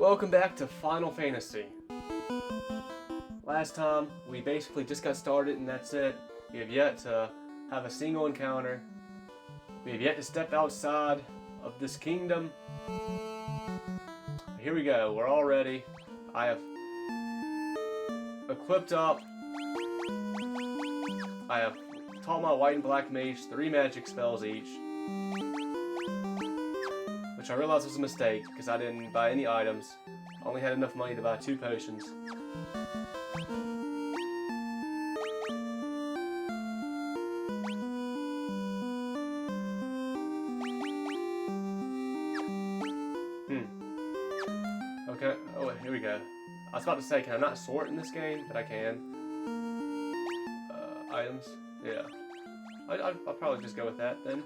Welcome back to Final Fantasy. Last time, we basically just got started and that's it. We have yet to have a single encounter. We have yet to step outside of this kingdom. Here we go, we're all ready. I have equipped up. I have taught my white and black mage 3 magic spells each. Which I realized was a mistake because I didn't buy any items. I only had enough money to buy 2 potions. Okay, oh, here we go. I was about to say, can I not sort in this game? But I can. Items? Yeah. I'll probably just go with that then.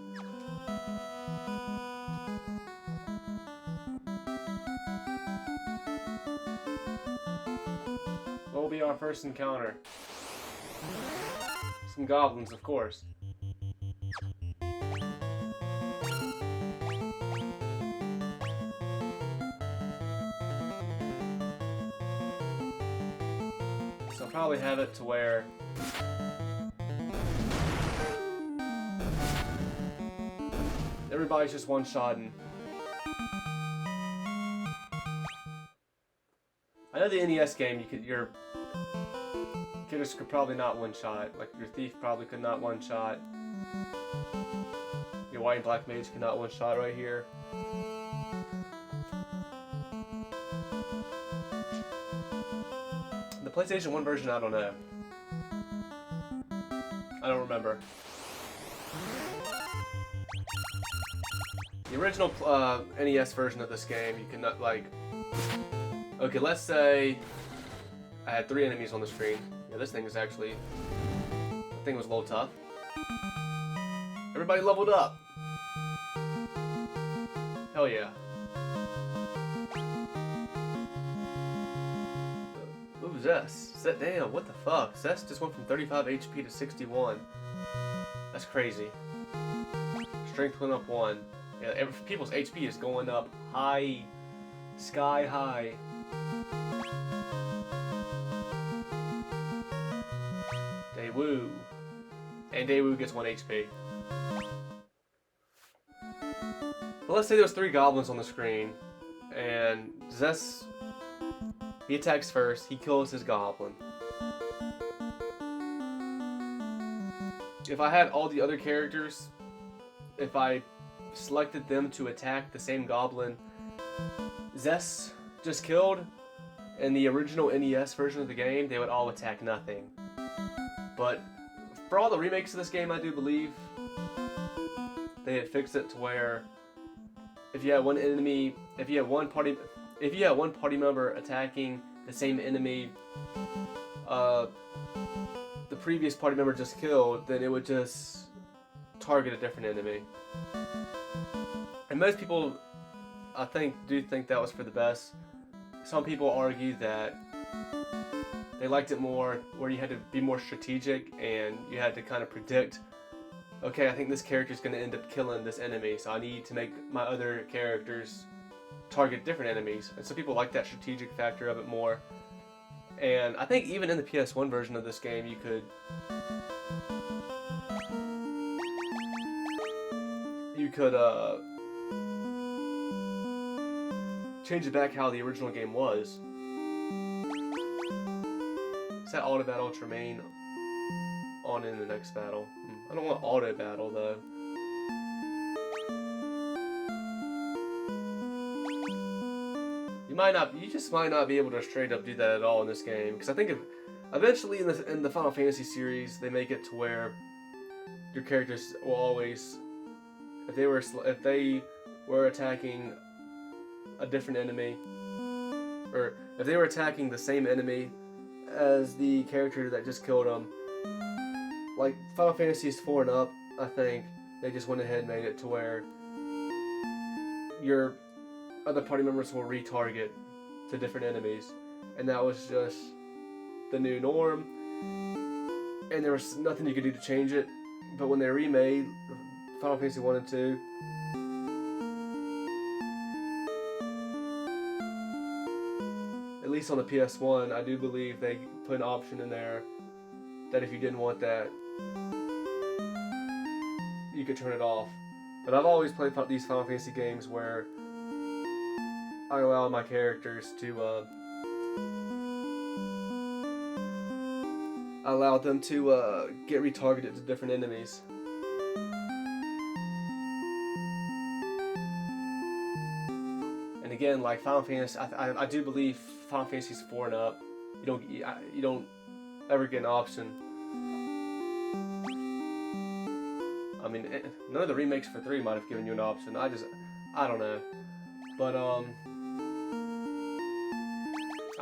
What will be our first encounter? Some goblins, of course. So I'll probably have it to where everybody's just one-shotting. I know the NES game, your killers could probably not one-shot. Like, your thief probably could not one-shot. Your white and black mage could not one-shot right here. The PlayStation 1 version, I don't know. I don't remember. The original NES version of this game, you cannot, like... Okay, let's say I had 3 enemies on the screen. Yeah, this thing is actually... The thing was a little tough. Everybody leveled up! Hell yeah. What was this? Set down, what the fuck? Zest just went from 35 HP to 61. That's crazy. Strength went up 1. Yeah, people's HP is going up high, sky high. Daewoo. And Daewoo gets 1 HP. But let's say there's 3 goblins on the screen, and Zest, he attacks first, he kills his goblin. If I had all the other characters, if I selected them to attack the same goblin Zest just killed, in the original NES version of the game, they would all attack nothing. But for all the remakes of this game, I do believe they had fixed it to where if you had one party member attacking the same enemy the previous party member just killed, then it would just target a different enemy. And most people, I think, do think that was for the best. Some people argue that they liked it more where you had to be more strategic and you had to kind of predict, okay, I think this character is going to end up killing this enemy, so I need to make my other characters target different enemies. And so people like that strategic factor of it more. And I think even in the PS1 version of this game, you could change it back how the original game was. Is that auto battle to remain on in the next battle? I don't want auto battle though. You just might not be able to straight up do that at all in this game, because I think eventually in the Final Fantasy series they make it to where your characters will always, if they were attacking a different enemy, or if they were attacking the same enemy as the character that just killed them, like Final Fantasies 4 and up, I think they just went ahead and made it to where your other party members will retarget to different enemies, and that was just the new norm, and there was nothing you could do to change it. But when they remade Final Fantasy 1 and 2, least on the PS1, I do believe they put an option in there that if you didn't want that, you could turn it off. But I've always played these Final Fantasy games where I allow my characters to get retargeted to different enemies. And again, like Final Fantasy, I do believe Final Fantasy's 4 and up, you don't ever get an option. I mean, none of the remakes for 3 might have given you an option. I don't know. But I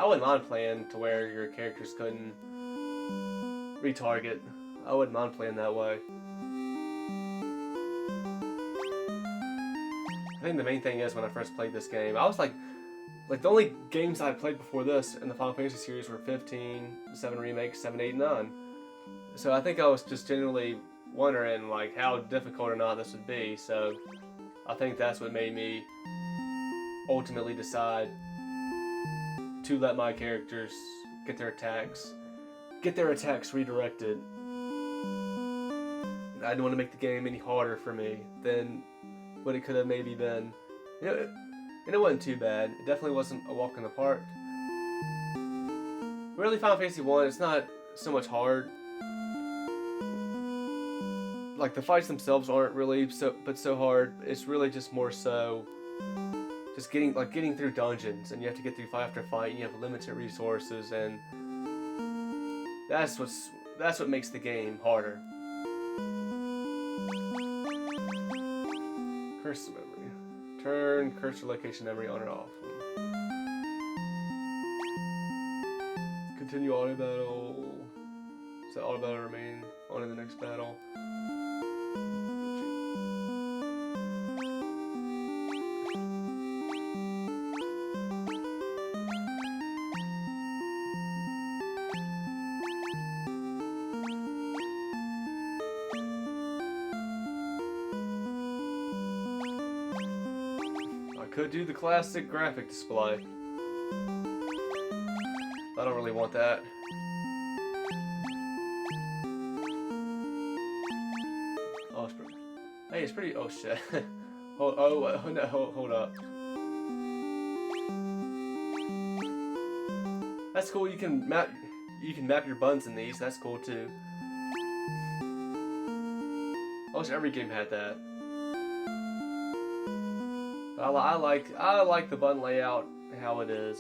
wouldn't mind playing to where your characters couldn't retarget. I wouldn't mind playing that way. I think the main thing is when I first played this game, I was like the only games I had played before this in the Final Fantasy series were 15, 7 remakes, 7, 8, 9. So I think I was just genuinely wondering like how difficult or not this would be. So I think that's what made me ultimately decide to let my characters get their attacks redirected. I didn't want to make the game any harder for me than what it could have maybe been. And it wasn't too bad. It definitely wasn't a walk in the park. Really, Final Fantasy 1, it's not so much hard. Like the fights themselves aren't really so hard. It's really just more so just getting through dungeons, and you have to get through fight after fight, and you have limited resources, and that's what makes the game harder. Cursor memory. Turn cursor location memory on or off. Continue auto battle. So auto battle remain on in the next battle. Could do the classic graphic display. I don't really want that. Oh, it's pretty. Oh shit. Hold up. That's cool. You can map your buttons in these. That's cool too. Almost every game had that. I like the button layout how it is.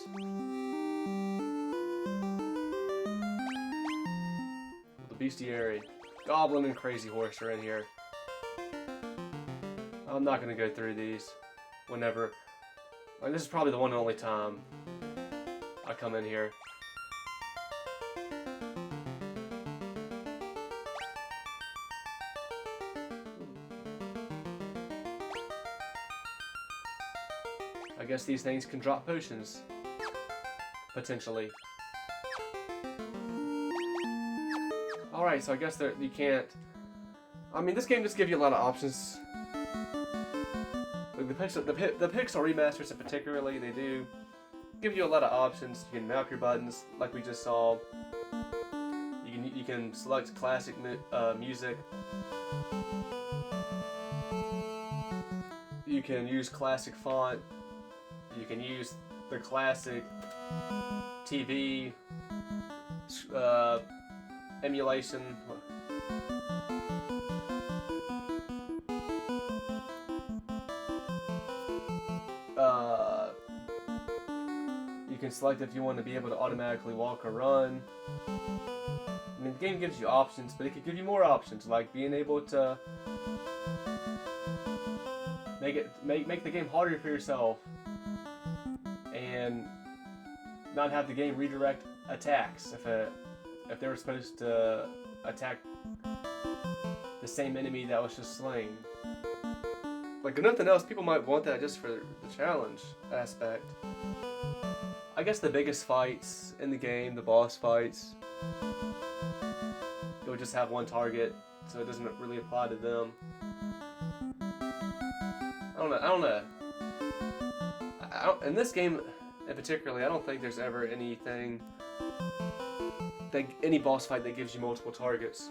The bestiary, Goblin and Crazy Horse are in here. I'm not gonna go through these. Whenever, like, this is probably the one and only time I come in here. I guess these things can drop potions. Potentially. Alright, so I guess you can't... I mean, this game just gives you a lot of options. Like the Pixel Remasters in particularly, they do give you a lot of options. You can map your buttons, like we just saw. You can select classic music. You can use classic font. You can use the classic TV emulation. You can select if you want to be able to automatically walk or run. I mean, the game gives you options, but it could give you more options, like being able to make the game harder for yourself. And not have the game redirect attacks if they were supposed to attack the same enemy that was just slain. Like, if nothing else, people might want that just for the challenge aspect. I guess the biggest fights in the game, the boss fights, you'll just have one target, so it doesn't really apply to them. I don't know. In this game And particularly, I don't think there's ever any boss fight that gives you multiple targets.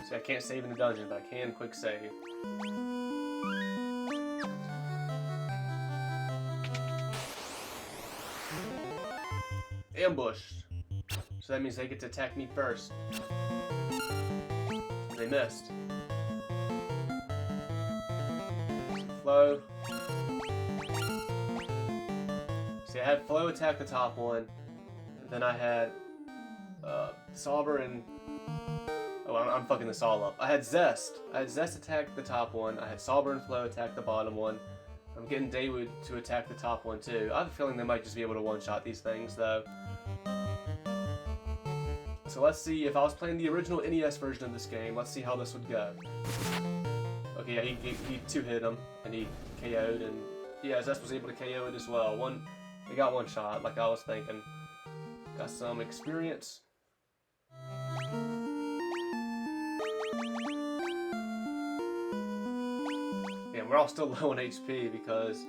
See, I can't save in the dungeon, but I can quick save. Ambushed. So that means they get to attack me first. They missed. Flow. See, I had Flow attack the top one. And then I had Sauber and... Oh, I'm fucking this all up. I had Zest. I had Zest attack the top one. I had Sauber and Flow attack the bottom one. I'm getting Daewood to attack the top one too. I have a feeling they might just be able to one-shot these things though. So let's see, if I was playing the original NES version of this game, let's see how this would go. Okay, yeah, he two-hit him, and he KO'd, and yeah, Zest was able to KO it as well. He got one shot, like I was thinking. Got some experience. Yeah, we're all still low on HP because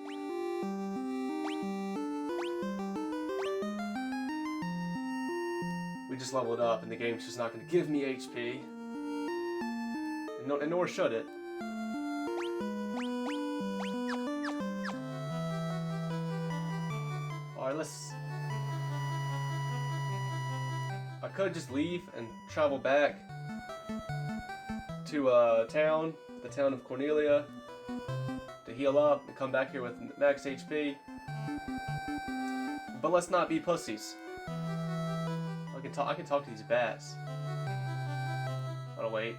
we just leveled up and the game's just not going to give me HP. And nor should it. Alright, I could just leave and travel back to the town of Cornelia, to heal up and come back here with max HP. But let's not be pussies. I can talk to these bats. Oh wait.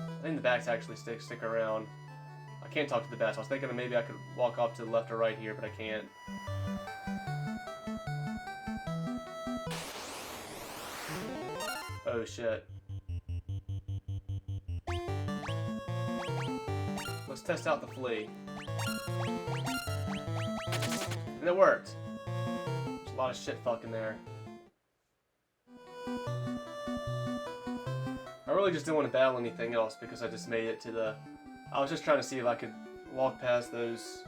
I think the bats actually stick around. I can't talk to the bats. I was thinking that maybe I could walk off to the left or right here, but I can't. Oh shit. Let's test out the flea. And it worked. There's a lot of shit fucking there. I really just didn't want to battle anything else because I just made it to the... I was just trying to see if I could walk past those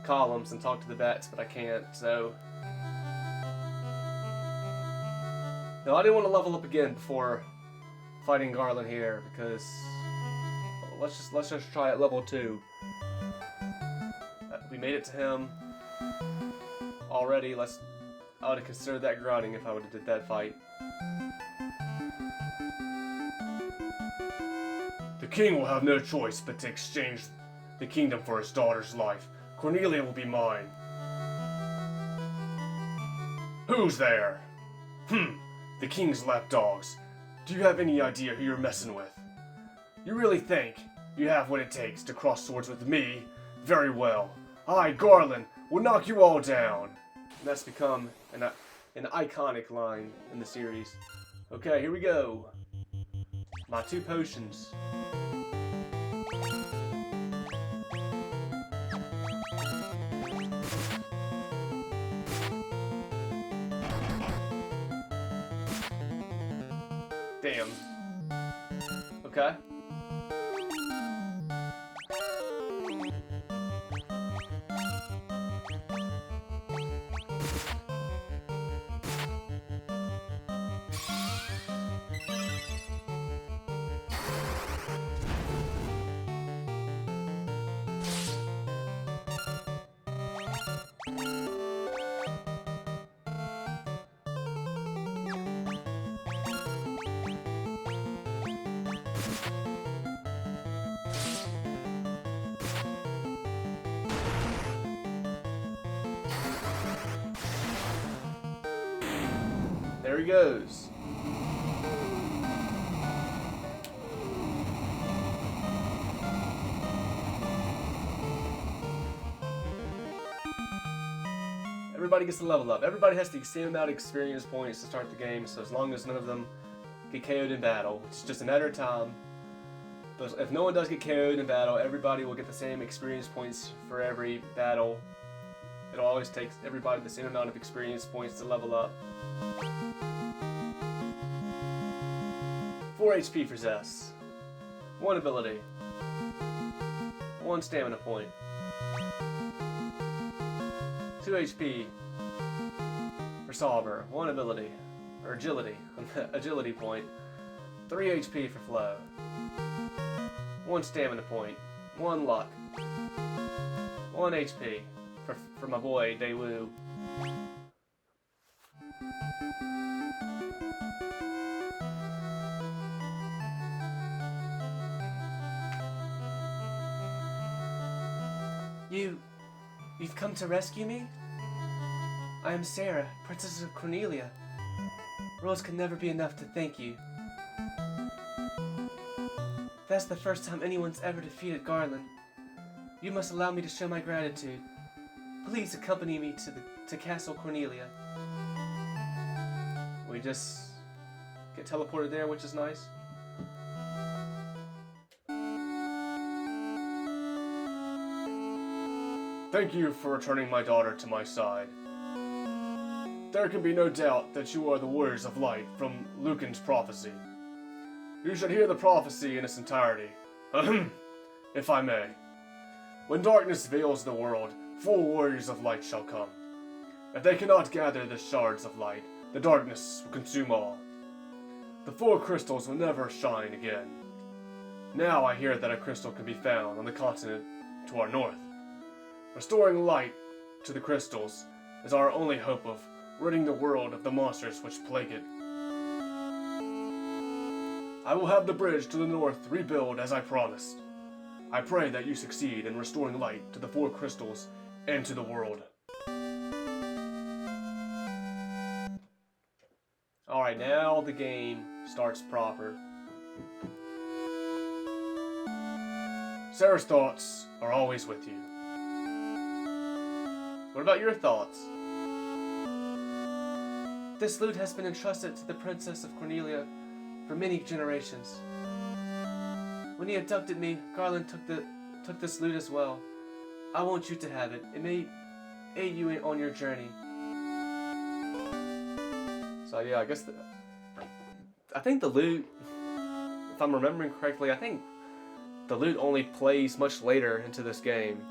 columns and talk to the bats, but I can't, so... No, I didn't want to level up again before fighting Garland here because... Let's just try at level 2. We made it to him already. I would have considered that grinding if I would have did that fight. The king will have no choice but to exchange the kingdom for his daughter's life. Cornelia will be mine. Who's there? The king's lapdogs. Do you have any idea who you're messing with? You really think you have what it takes to cross swords with me? Very well. I, Garland, will knock you all down. And that's become an iconic line in the series. Okay, here we go. My 2 potions. Damn. Okay. There he goes. Everybody gets to level up. Everybody has the same amount of experience points to start the game, so as long as none of them get KO'd in battle, it's just a matter of time. But if no one does get KO'd in battle, everybody will get the same experience points for every battle It'll always take everybody the same amount of experience points to level up. 4 HP for Zess. 1 ability. 1 stamina point. 2 HP for Solver. 1 ability. Or agility. Agility point. 3 HP for Flo. 1 stamina point. 1 luck. 1 HP for my boy Daewoo. You've come to rescue me? I am Sarah, Princess of Cornelia. Words can never be enough to thank you. That's the first time anyone's ever defeated Garland. You must allow me to show my gratitude. Please accompany me to Castle Cornelia. We just get teleported there, which is nice. Thank you for returning my daughter to my side. There can be no doubt that you are the warriors of light from Lucan's prophecy. You should hear the prophecy in its entirety. If I may. When darkness veils the world, 4 warriors of light shall come. If they cannot gather the shards of light, the darkness will consume all. The 4 crystals will never shine again. Now I hear that a crystal can be found on the continent to our north. Restoring light to the crystals is our only hope of ridding the world of the monsters which plague it. I will have the bridge to the north rebuilt as I promised. I pray that you succeed in restoring light to the 4 crystals and to the world. Alright, now the game starts proper. Sarah's thoughts are always with you. What about your thoughts? This loot has been entrusted to the Princess of Cornelia for many generations. When he abducted me, Garland took this loot as well. I want you to have it. It may aid you on your journey. So yeah, I guess I think the loot, if I'm remembering correctly, I think the loot only plays much later into this game.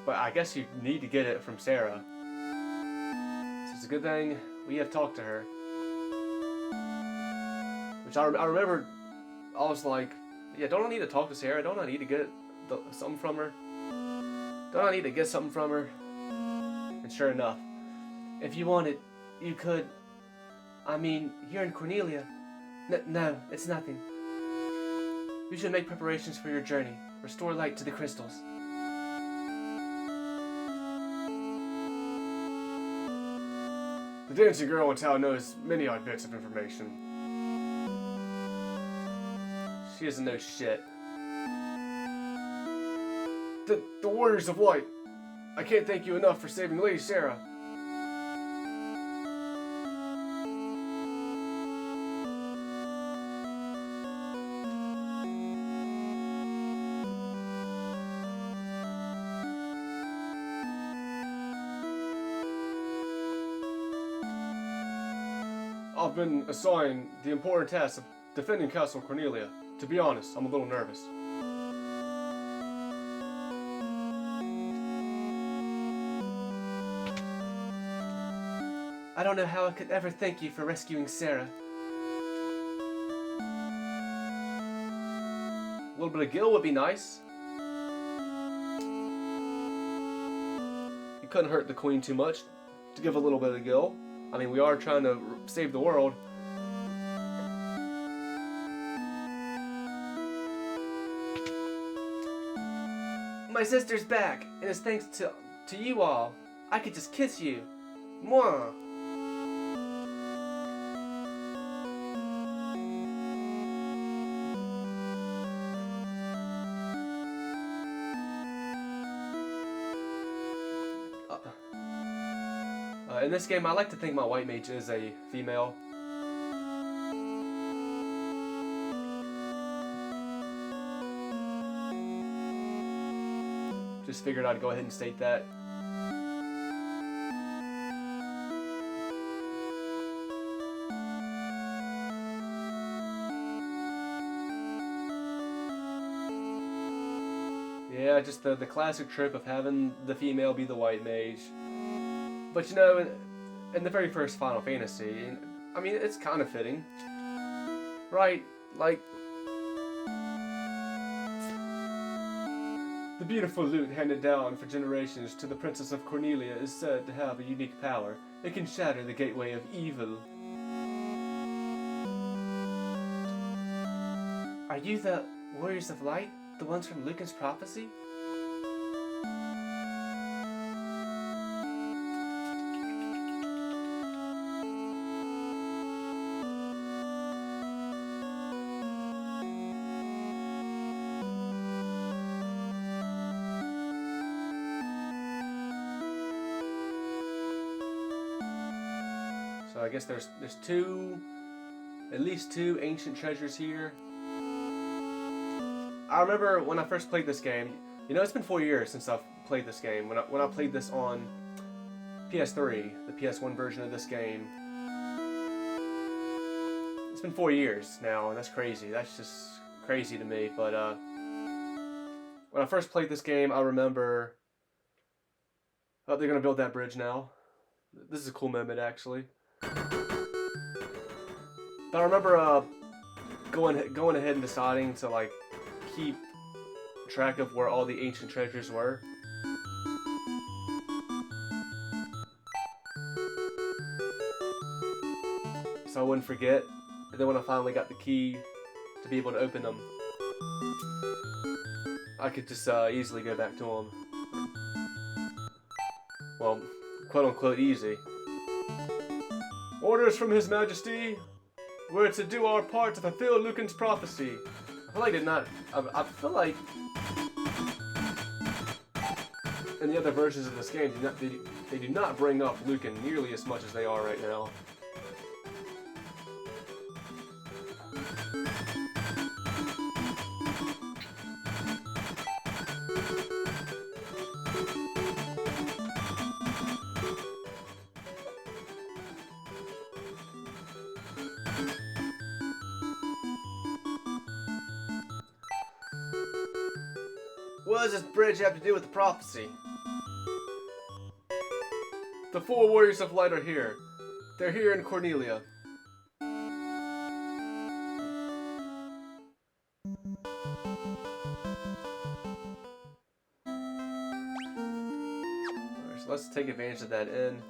But I guess you need to get it from Sarah. So it's a good thing we have talked to her. Which I remember, I was like, yeah, don't I need to talk to Sarah? Don't I need to get something from her? Don't I need to get something from her? And sure enough, if you wanted, you could. I mean, here in Cornelia. No, it's nothing. You should make preparations for your journey. Restore light to the crystals. The dancing girl in town knows many odd bits of information. She doesn't know shit. The Warriors of Light. I can't thank you enough for saving Lady Sarah. I've been assigned the important task of defending Castle Cornelia. To be honest, I'm a little nervous. I don't know how I could ever thank you for rescuing Sarah. A little bit of Gil would be nice. You couldn't hurt the Queen too much to give a little bit of Gil. I mean, we are trying to save the world. My sister's back, and it's thanks to you all. I could just kiss you. Mwah. In this game, I like to think my white mage is a female. Just figured I'd go ahead and state that. Yeah, just the classic trope of having the female be the white mage. But you know, in the very first Final Fantasy, I mean, it's kind of fitting. Right? Like, the beautiful lute handed down for generations to the Princess of Cornelia is said to have a unique power. It can shatter the gateway of evil. Are you the Warriors of Light? The ones from Lucan's prophecy? So I guess there's at least two ancient treasures here. I remember when I first played this game, you know, it's been 4 years since I've played this game. When I played this on PS3, the PS1 version of this game. It's been 4 years now, and that's crazy. That's just crazy to me. But when I first played this game, I remember... Oh, they're going to build that bridge now. This is a cool moment, actually. But I remember going ahead and deciding to, like, keep track of where all the ancient treasures were. So I wouldn't forget. And then when I finally got the key to be able to open them, I could just easily go back to them. Well, quote unquote easy. Orders from His Majesty. We're to do our part to fulfill Lucan's prophecy. I feel like I feel like in the other versions of this game, they do not bring up Lucan nearly as much as they are right now. What does this bridge have to do with the prophecy? The 4 Warriors of Light are here. They're here in Cornelia. Alright, so let's take advantage of that inn.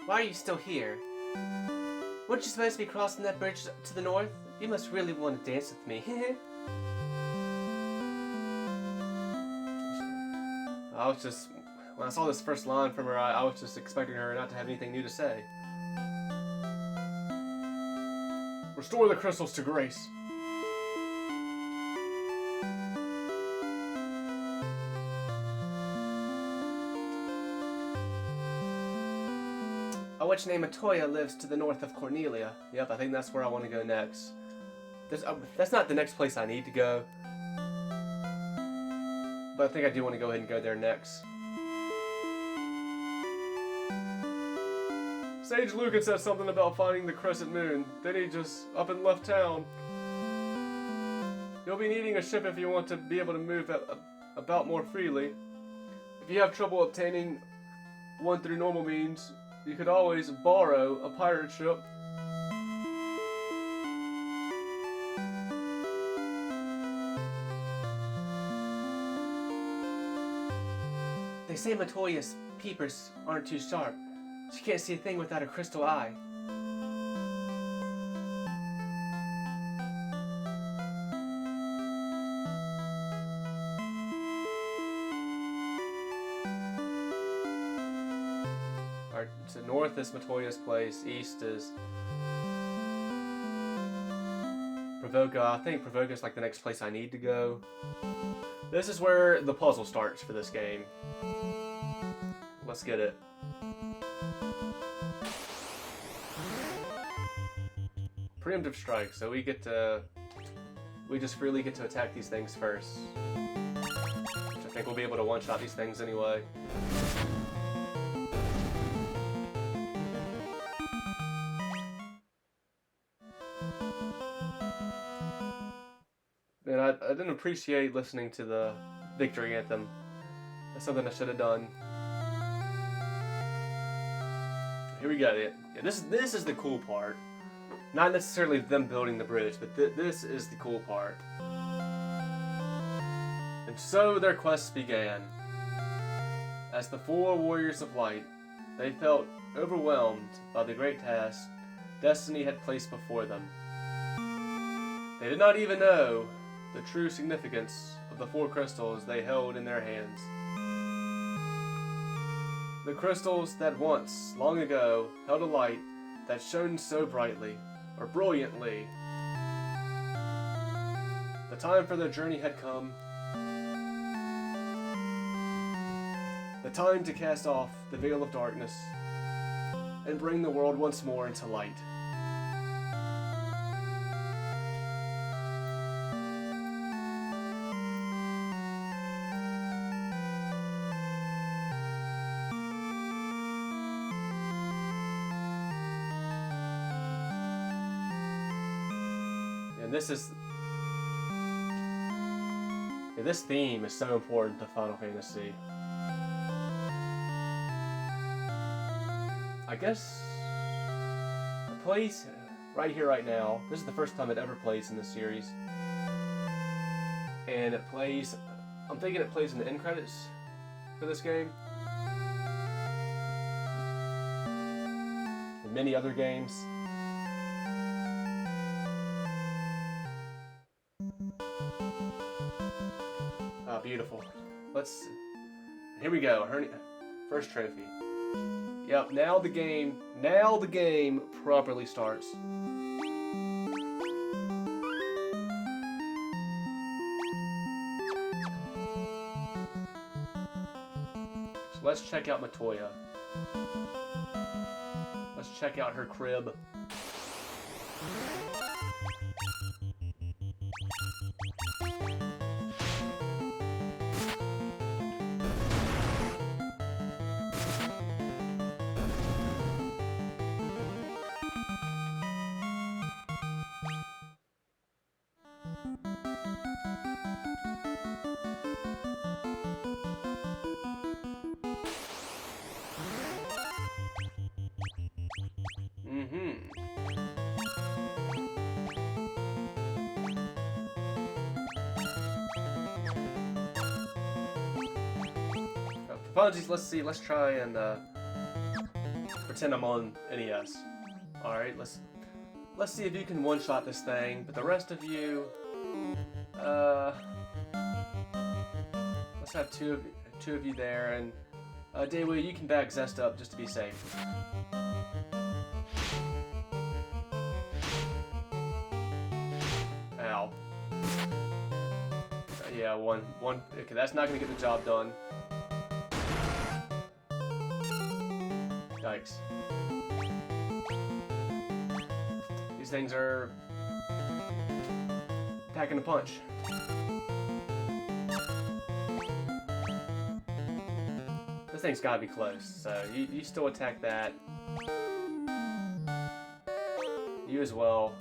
Why are you still here? Weren't you supposed to be crossing that bridge to the north? You must really want to dance with me. When I saw this first line from her, I was just expecting her not to have anything new to say. Restore the crystals to Grace. A witch named Matoya lives to the north of Cornelia. Yep, I think that's where I want to go next. That's not the next place I need to go. But I think I do want to go ahead and go there next. Sage Lucan said something about finding the crescent moon. Then he just up and left town. You'll be needing a ship if you want to be able to move about more freely. If you have trouble obtaining one through normal means, you could always borrow a pirate ship. They say Matoya's peepers aren't too sharp. She can't see a thing without a crystal eye. Alright, so north is Matoya's place, east is Provoca. I think Provoca is like the next place I need to go. This is where the puzzle starts for this game. Let's get it. Preemptive strike, so we just freely get to attack these things first. Which I think we'll be able to one-shot these things anyway. Man, I didn't appreciate listening to the victory anthem. That's something I should have done. Here we go. Yeah, this is the cool part. Not necessarily them building the bridge, but this is the cool part. And so their quest began. As the 4 warriors of light, they felt overwhelmed by the great task destiny had placed before them. They did not even know the true significance of the 4 crystals they held in their hands. The crystals that once, long ago, held a light that shone so brightly, or brilliantly. The time for their journey had come. The time to cast off the veil of darkness and bring the world once more into light. And this theme is so important to Final Fantasy. I guess it plays right here, right now. This is the first time it ever plays in this series. And it plays, I'm thinking it plays in the end credits for this game. And many other games. Oh, beautiful. Here we go. First trophy. Yep, now the game properly starts. So let's check out Matoya. Let's check out her crib. Apologies, let's try and pretend I'm on NES. Alright, let's see if you can one-shot this thing, but the rest of you, let's have two of you there, and Daewoo, you can back Zest up just to be safe. Ow. Yeah, one. Okay, that's not gonna get the job done. Yikes. These things are packing a punch. This thing's gotta be close, so you still attack that. You as well.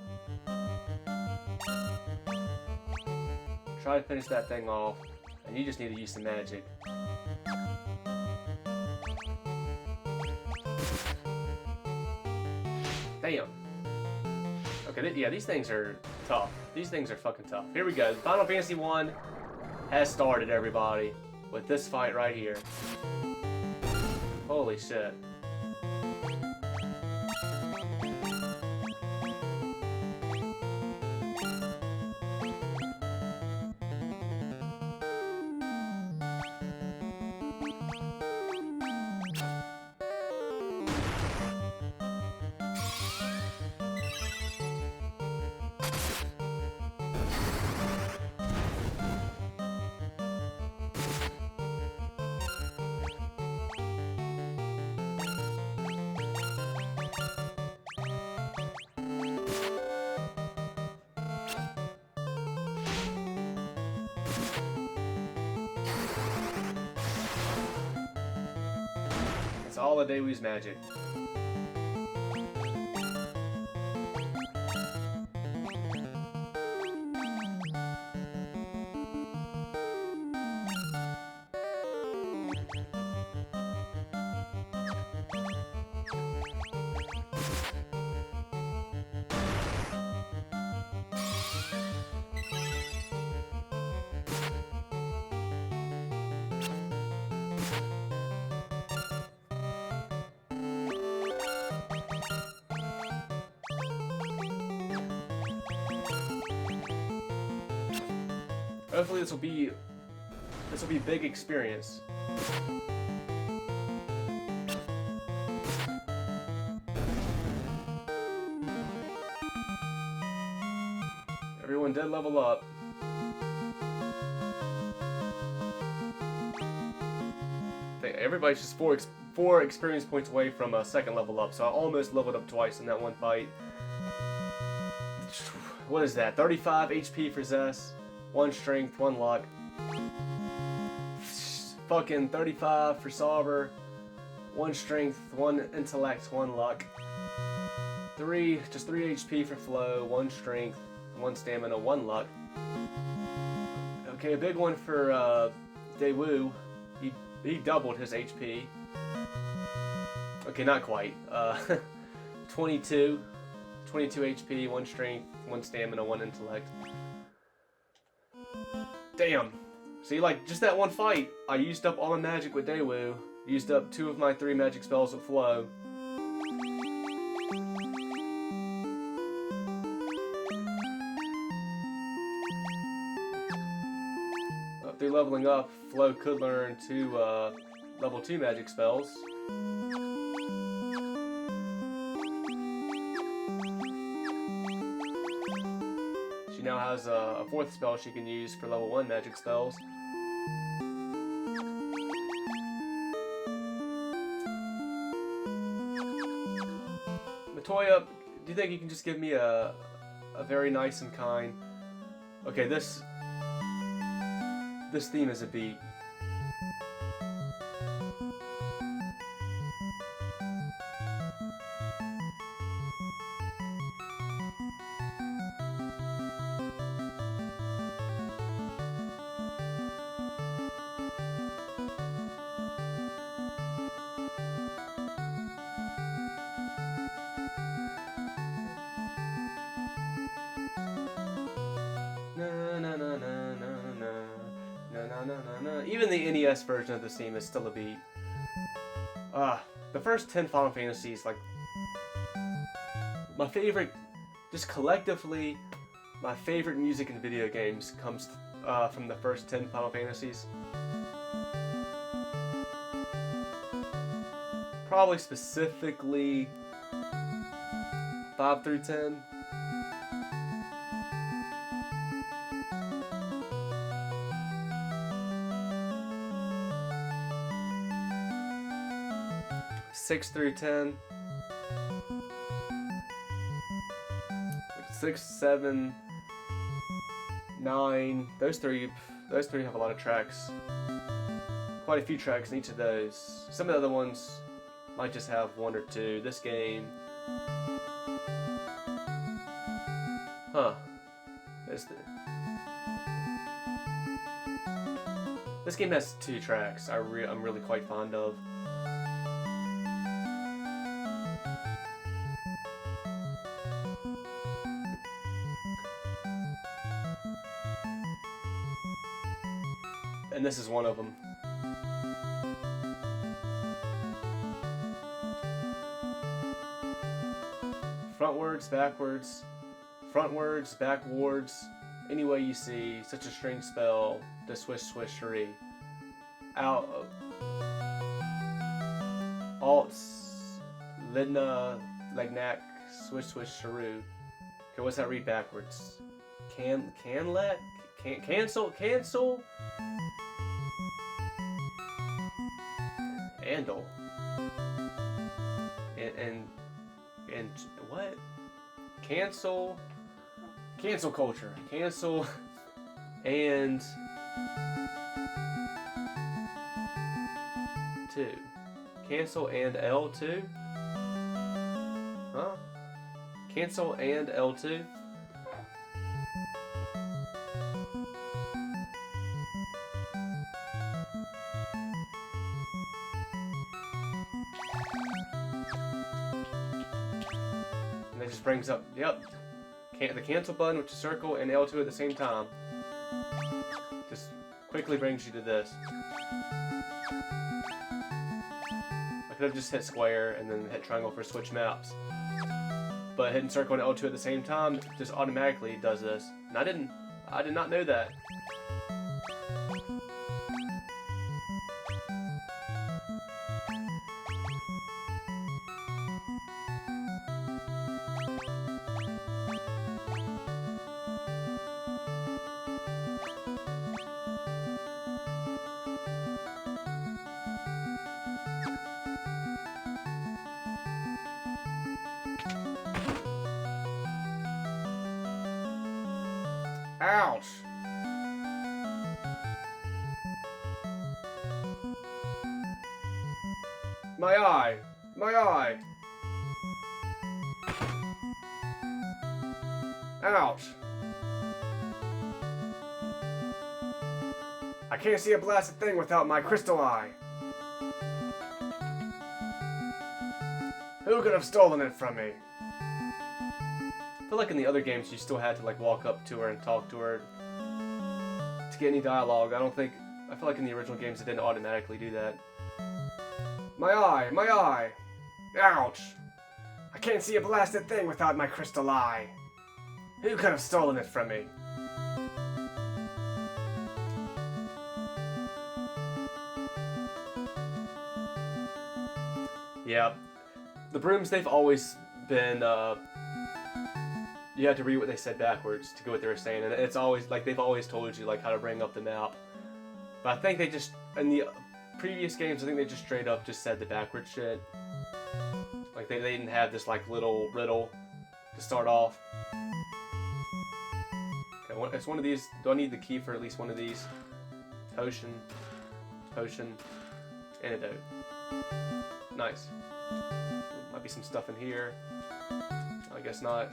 Try to finish that thing off, and you just need to use some magic. Damn. Okay, yeah, these things are tough. These things are fucking tough. Here we go. Final Fantasy 1 has started, everybody, with this fight right here. Holy shit. all of Daewoo's magic. Hopefully this will be a big experience. Everyone did level up. Everybody's just four experience points away from a second level up, so I almost leveled up twice in that one fight. What is that? 35 HP for Zess, 1 strength, 1 luck. Fucking 35 for Sauber, 1 strength, 1 intellect, 1 luck. Just 3 HP for Flo, 1 strength, 1 stamina, 1 luck. Okay, a big one for Daewoo. He doubled his HP. Okay, not quite. 22 HP, 1 strength, 1 stamina, 1 intellect. Damn. See, like, just that one fight, I used up all my magic with Daewoo, used up 2 of my 3 magic spells with Flo. Through leveling up, Flo could learn 2 level 2 magic spells. She now has a 4th spell she can use for level 1 magic spells. Matoya, do you think you can just give me a very nice and kind... Okay, this theme is a beat. Even the NES version of this theme is still a beat. The first 10 Final Fantasies, like, my favorite, just collectively, my favorite music in video games comes from the first 10 Final Fantasies. Probably specifically 5 through 10. Six through 10, 6, 7, 9. Those three have a lot of tracks. Quite a few tracks in each of those. Some of the other ones might just have 1 or 2. This game, This game has 2 tracks. I'm really quite fond of. And this is one of them. Frontwards, backwards, frontwards, backwards, any way you see, such a strange spell, the swish swishery. Out of Alts, Lidna, Legnac, swish swish shrew. Okay, what's that read backwards? Cancel? Andal. And what? Cancel culture. Cancel and 2. Cancel and L2? Huh? Cancel and L2? And it just brings up, yep, the cancel button, which is circle, and L2 at the same time. Just quickly brings you to this. I could have just hit square and then hit triangle for switch maps. But hitting circle and L2 at the same time just automatically does this. And I did not know that. Ouch! My eye! My eye! Ouch! I can't see a blasted thing without my crystal eye. Who could have stolen it from me? I feel like in the other games you still had to like walk up to her and talk to her to get any dialogue. I feel like in the original games it didn't automatically do that. My eye! My eye! Ouch! I can't see a blasted thing without my crystal eye. Who could have stolen it from me? Yeah. The brooms, they've always been, you had to read what they said backwards to get what they were saying, and it's always, like, they've always told you, like, how to bring up the map. But I think they just, in the previous games, I think they just straight up just said the backwards shit. Like, they didn't have this, like, little riddle to start off. Okay, it's one of these. Do I need the key for at least one of these? Potion. Potion. Antidote. Nice. Might be some stuff in here. I guess not.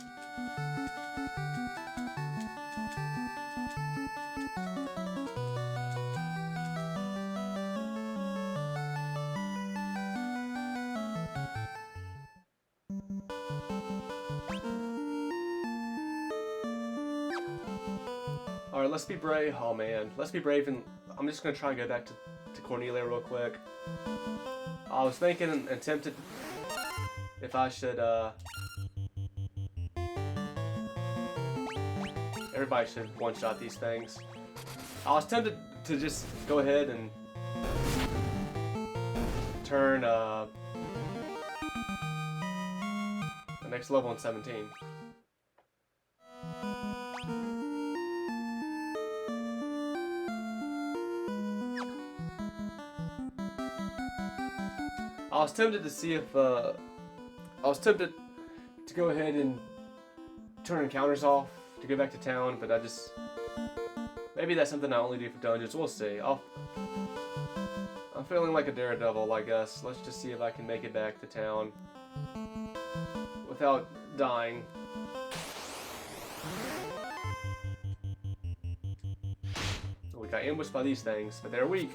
Alright, let's be brave. Oh man, let's be brave, and I'm just gonna try and go back to Cornelia real quick. I was thinking and tempted if I should, everybody should one-shot these things. I was tempted to just go ahead and turn, the next level in 17. I was tempted to see if, I was tempted to go ahead and turn encounters off to go back to town, but maybe that's something I only do for dungeons. We'll see. I'm feeling like a daredevil, I guess. Let's just see if I can make it back to town without dying. We got ambushed by these things, but they're weak.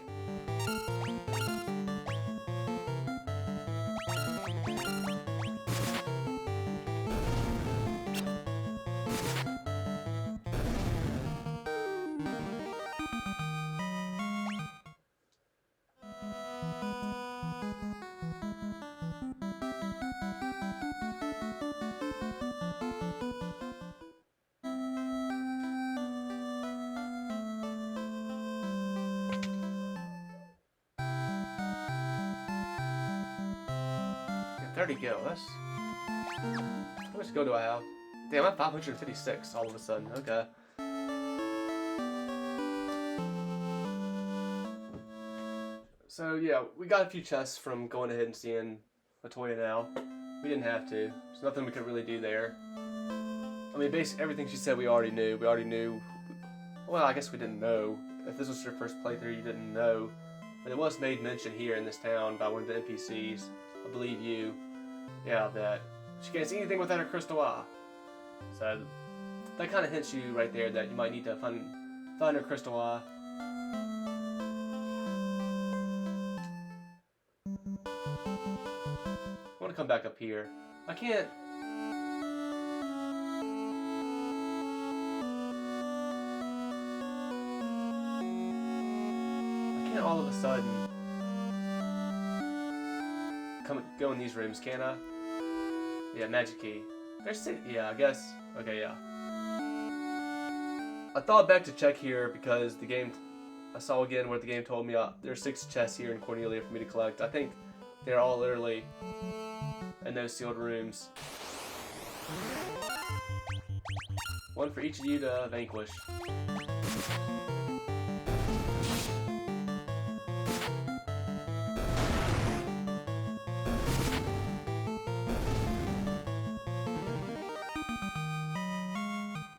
There we go. How much gold do I have? Damn, I'm 556 all of a sudden. Okay. So yeah, we got a few chests from going ahead and seeing Matoya now. We didn't have to. There's nothing we could really do there. I mean, basically everything she said we already knew. We already knew. Well, I guess we didn't know. If this was your first playthrough, you didn't know but it was made mention here in this town by one of the NPCs, I believe you, yeah, that she can't see anything without her crystal eye. So that kind of hints you right there that you might need to find her crystal eye. I want to come back up here. I can't. All of a sudden go in these rooms, can I? Yeah, magic key. Yeah, I guess. Okay, yeah. I thought back to check here because the game, I saw again where the game told me there's 6 chests here in Cornelia for me to collect. I think they're all literally in those sealed rooms. One for each of you to vanquish.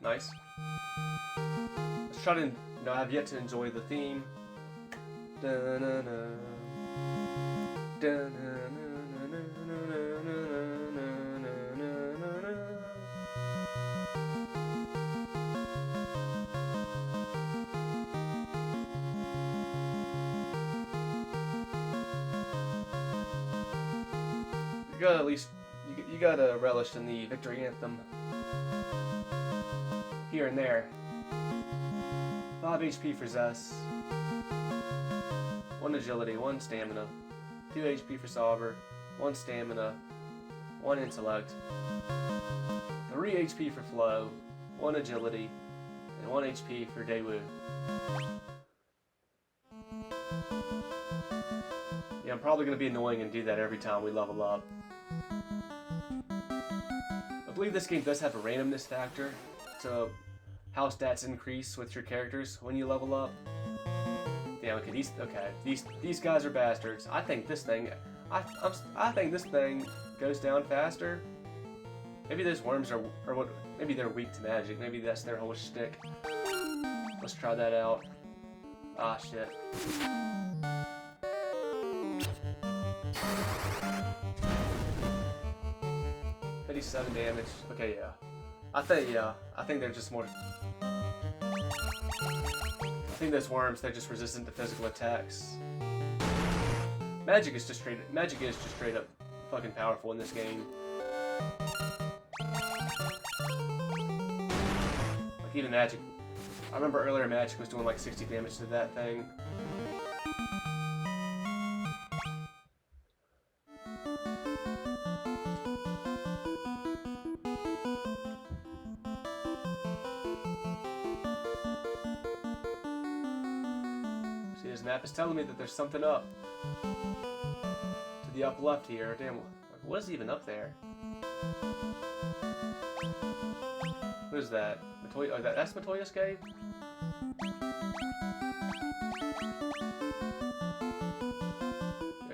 Nice. Let's try to. No, I have yet to enjoy the theme. You gotta at least you gotta relish in the victory anthem. Here and there. 5 HP for Zess. 1 agility, 1 stamina. 2 HP for Sauber. 1 stamina. 1 intellect. 3 HP for Flo. 1 agility. And 1 HP for Daewoo. Yeah, I'm probably going to be annoying and do that every time we level up. I believe this game does have a randomness factor. So how stats increase with your characters when you level up. Yeah, okay, these guys are bastards. I think this thing goes down faster. Maybe those worms are what? Maybe they're weak to magic. Maybe that's their whole shtick. Let's try that out. Ah, shit. $57 damage. Okay, yeah. I think they're just more. I think those worms, they're just resistant to physical attacks. Magic is just straight up fucking powerful in this game. Like even magic. I remember earlier magic was doing like 60 damage to that thing. This map is telling me that there's something up to the up left here. Damn, what is even up there? What is that? Matoya? Oh, that's Matoya's cave?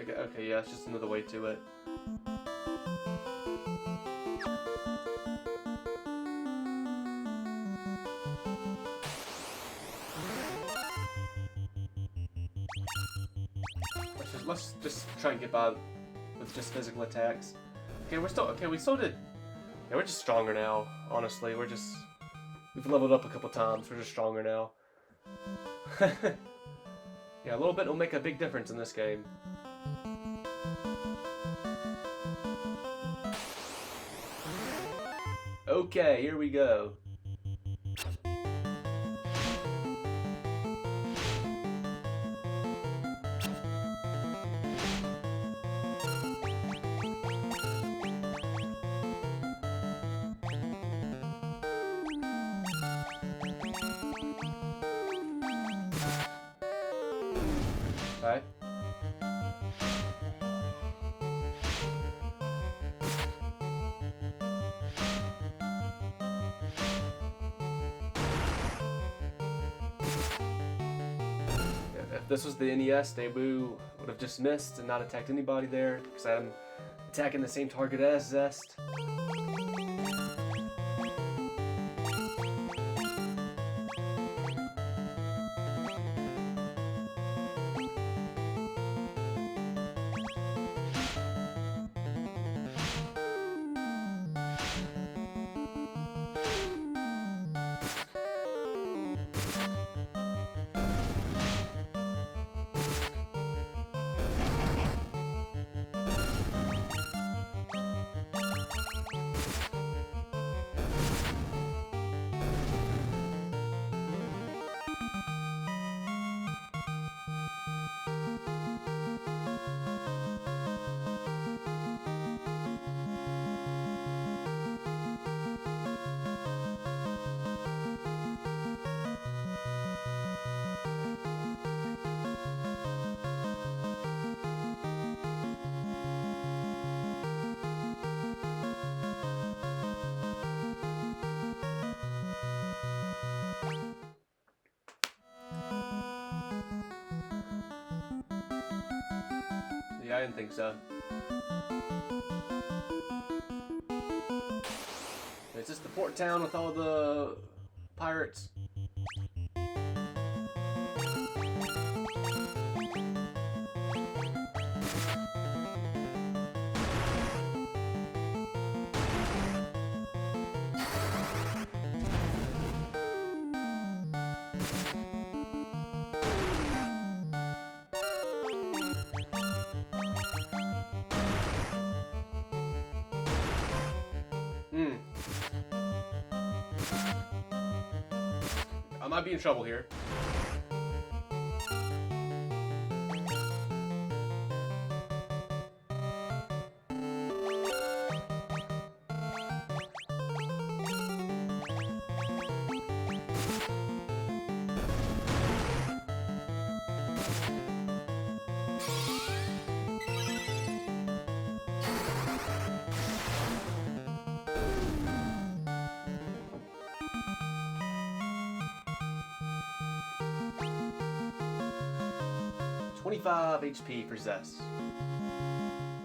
Okay, yeah, it's just another way to it. Let's just try and get by with just physical attacks. Okay, we still did. Yeah, we're just stronger now. Honestly, we've leveled up a couple times. We're just stronger now. Yeah, a little bit will make a big difference in this game. Okay, here we go. Okay. If this was the NES, Daewoo would have just missed and not attacked anybody there, because I'm attacking the same target as Zest. I didn't think so. Is this the port town with all the pirates? I might be in trouble here. $25 HP for Zest.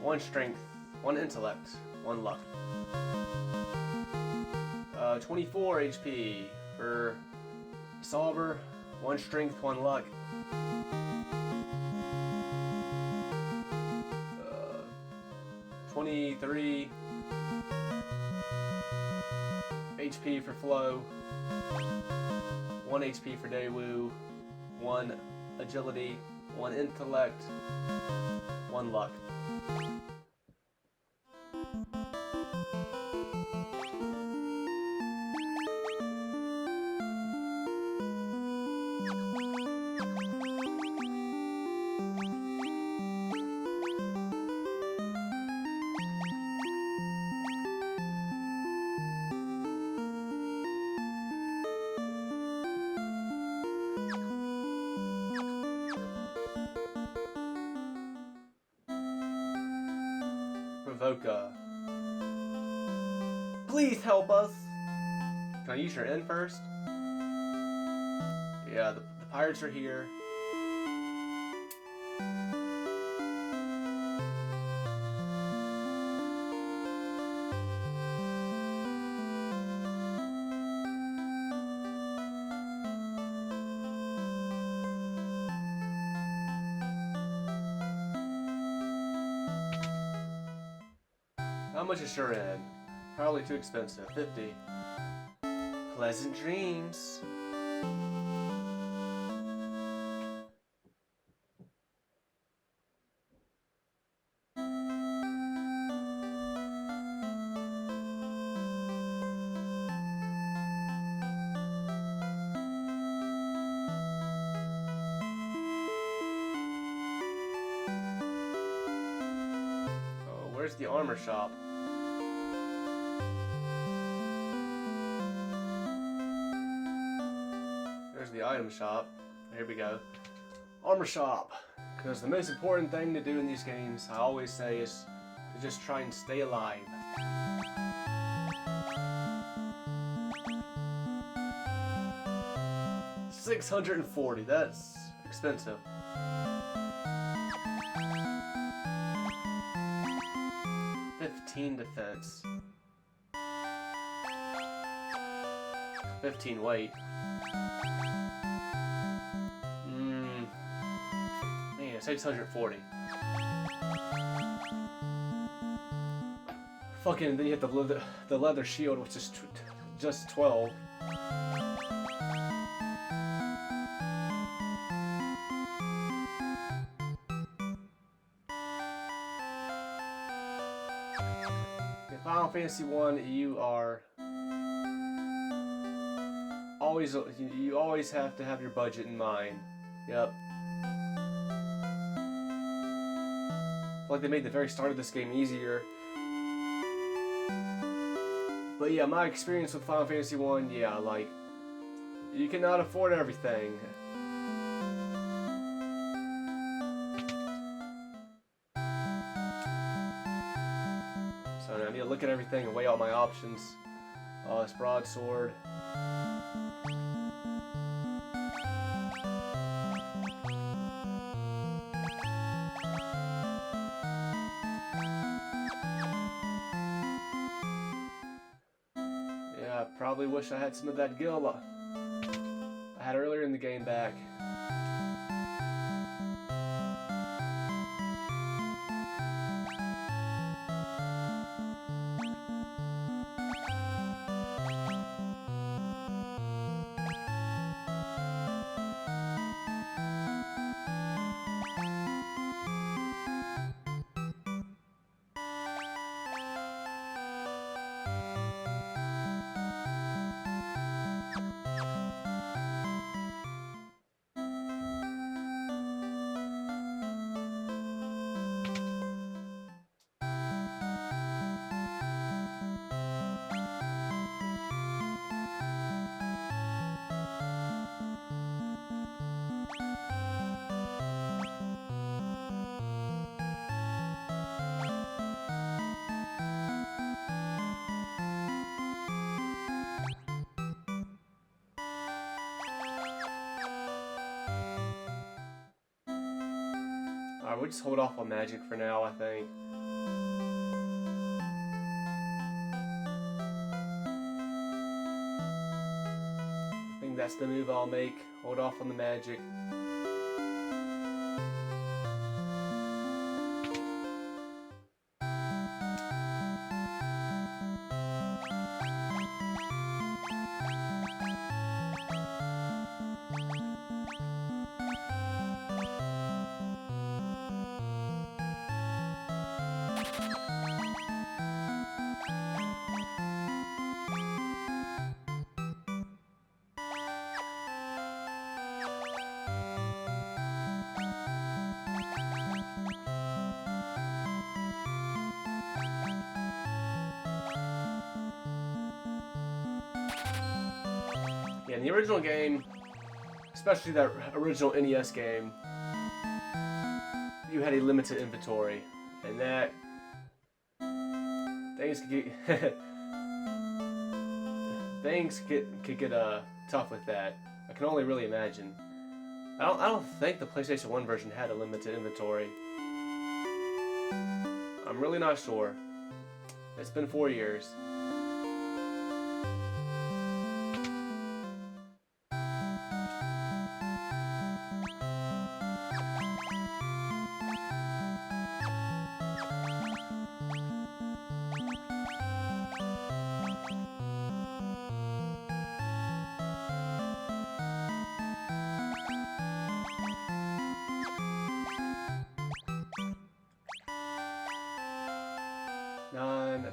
1 strength, 1 intellect, 1 luck. 24 HP for Solver. 1 strength, 1 luck. 23 HP for Flow. 1 HP for Daewoo. 1 agility. 1 intellect, 1 luck. Provoca. Please help us. Can I use your N first? Yeah, the pirates are here. How much is your N? Probably too expensive. 50. Pleasant dreams. Oh, where's the armor shop? The item shop. Here we go. Armor shop. Because the most important thing to do in these games, I always say, is to just try and stay alive. $640. That's expensive. $15 defense. 15 weight. Man, 640. Fucking, then you hit the leather shield, which is just 12. In Final Fantasy 1, you always have to have your budget in mind. Yep. Like they made the very start of this game easier. But yeah, my experience with Final Fantasy 1, yeah, like, you cannot afford everything. So I need to look at everything and weigh out my options. This broadsword. probably wish I had some of that gil I had earlier in the game back. Alright, we'll just hold off on magic for now, I think. I think that's the move I'll make. Hold off on the magic. Yeah, in the original game, especially that original NES game, you had a limited inventory, and that things could get tough with that. I can only really imagine. I don't think the PlayStation 1 version had a limited inventory. I'm really not sure. It's been 4 years.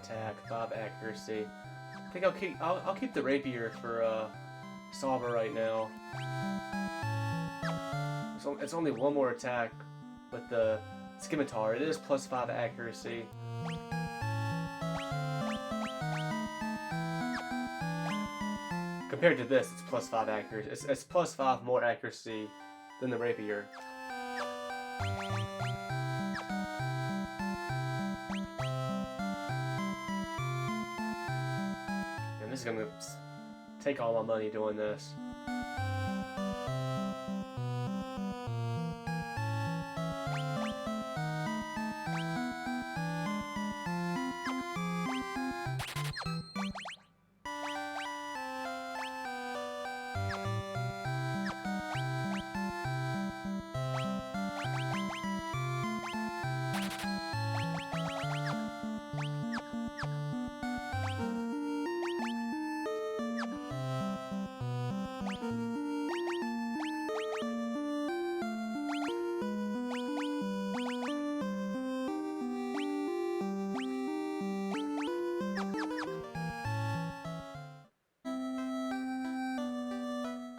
Attack, 5 accuracy. I think I'll keep the rapier for Saba right now. It's only one more attack with the scimitar. It is plus 5 accuracy. Compared to this, it's plus 5 accuracy. It's plus 5 more accuracy than the rapier. This is gonna take all my money doing this.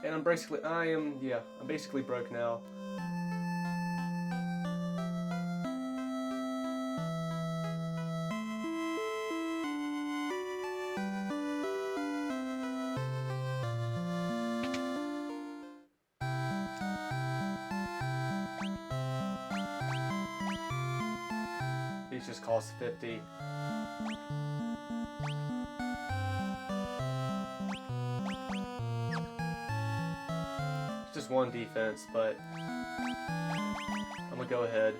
And I'm basically broke now. These just cost 50. Just one defense, but I'm gonna go ahead.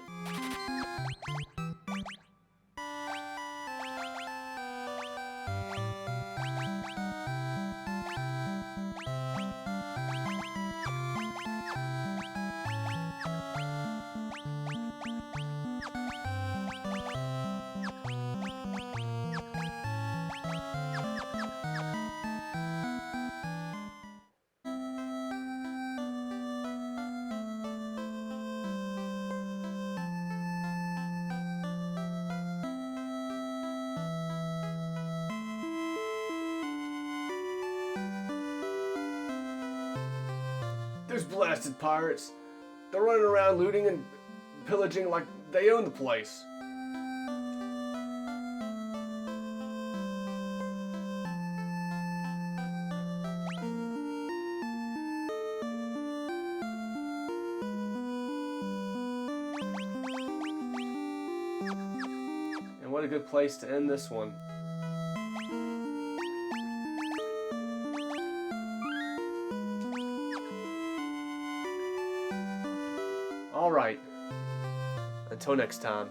blasted pirates. They're running around looting and pillaging like they own the place. And what a good place to end this one. Alright. Until next time.